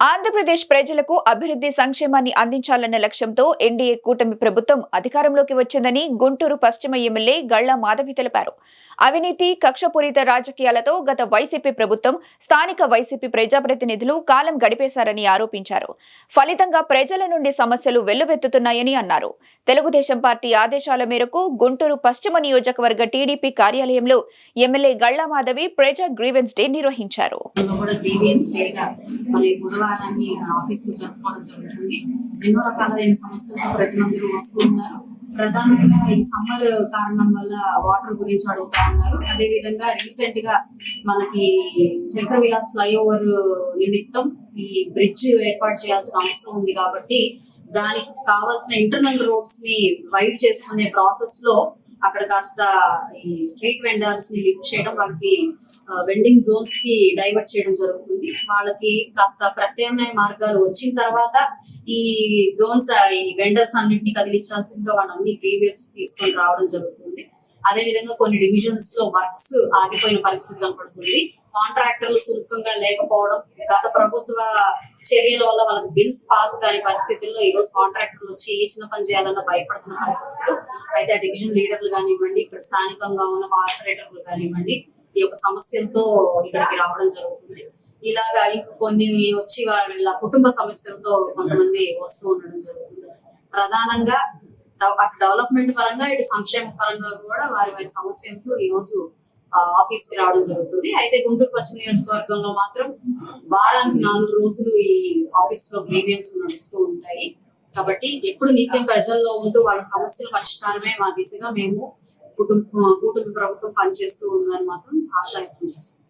ఆంధ్రప్రదేశ్ ప్రజలకు అభివృద్ధి సంక్షేమాన్ని అందించాలన్న లక్ష్యంతో ఎన్డీఏ కూటమి ప్రభుత్వం అధికారంలోకి వచ్చిందని గుంటూరు పశ్చిమ ఎమ్మెల్యే గళ్లా మాధవి తెలిపారు. అవినీతి, కక్షపూరిత రాజకీయాలతో గత వైసీపీ ప్రభుత్వం, స్థానిక వైసీపీ ప్రజాప్రతినిధులు కాలం గడిపేశారని ఆరోపించారు. ఫలితంగా ప్రజల నుండి సమస్యలు వెల్లువెత్తుతున్నాయని అన్నారు. తెలుగుదేశం పార్టీ ఆదేశాల మేరకు గుంటూరు పశ్చిమ నియోజకవర్గ టీడీపీ కార్యాలయంలో ఎమ్మెల్యే గళ్లా మాధవి ప్రజా గ్రీవెన్స్ డే నిర్వహించారు. బుధవారాన్ని ఆఫీసులో జరుపుకోవడం జరుగుతుంది. ఎన్నో రకాలైన సమస్యలతో ప్రజలందరూ వస్తూ ఉన్నారు. ప్రధానంగా ఈ సమ్మర్ కారణం వల్ల వాటర్ గురించి అడుగుతా ఉన్నారు. అదే విధంగా రీసెంట్ గా మనకి చక్ర విలాస్ ఫ్లైఓవర్ నిమిత్తం ఈ బ్రిడ్జ్ ఏర్పాటు చేయాల్సిన అవసరం ఉంది కాబట్టి దానికి కావాల్సిన ఇంటర్నల్ రోడ్స్ ని వైడ్ చేసుకునే ప్రాసెస్ లో అక్కడ కాస్త ఈ స్ట్రీట్ వెండర్స్ ని లిఫ్ట్ చేయడం, వాళ్ళకి వెండింగ్ జోన్స్ కి డైవర్ట్ చేయడం జరుగుతుంది. వాళ్ళకి కాస్త ప్రత్యామ్నాయ మార్గాలు వచ్చిన తర్వాత ఈ జోన్స్ ఈ వెండర్స్ అన్నింటినీ కదిలించాల్సిందిగా వాళ్ళన్ని ప్రీవియస్ తీసుకొని రావడం జరుగుతుంది. అదే విధంగా కొన్ని డివిజన్స్ లో వర్క్స్ ఆగిపోయిన పరిస్థితి కనపడుతుంది. కాంట్రాక్టర్లు సులభంగా లేకపోవడం, గత ప్రభుత్వ చర్యల వల్ల వాళ్ళకి బిల్స్ పాస్ కాని పరిస్థితుల్లో ఈ రోజు కాంట్రాక్టర్లు వచ్చి ఏ చిన్న పని చేయాలన్నా భయపడుతున్న పరిస్థితులు అయితే ఆ డివిజన్ లీడర్లు కానివ్వండి, ఇక్కడ స్థానికంగా ఉన్న కార్పొరేటర్లు కానివ్వండి, ఈ యొక్క సమస్యలతో ఇక్కడికి రావడం జరుగుతుంది. ఇలాగా కొన్ని వచ్చి వాళ్ళ కుటుంబ సమస్యలతో కొంతమంది వస్తూ ఉండడం జరుగుతుంది. ప్రధానంగా అటు డెవలప్మెంట్ పరంగా, ఇటు సంక్షేమ పరంగా కూడా వారి వారి సమస్యలతో ఈ రోజు ఆఫీస్ కి రావడం జరుగుతుంది. అయితే గుంటూరు పశ్చిమ నియోజకవర్గంలో మాత్రం వారానికి 4 రోజులు ఈ ఆఫీస్ లో గ్రీవియన్స్ నడుస్తూ ఉంటాయి. కాబట్టి ఎప్పుడు నిత్యం ప్రజల్లో ఉంటూ వాళ్ళ సమస్యల పరిష్కారమే మా దిశగా మేము కూటమి ప్రభుత్వం పనిచేస్తూ ఉందని మాత్రం ఆశ వ్యక్తం చేస్తాం.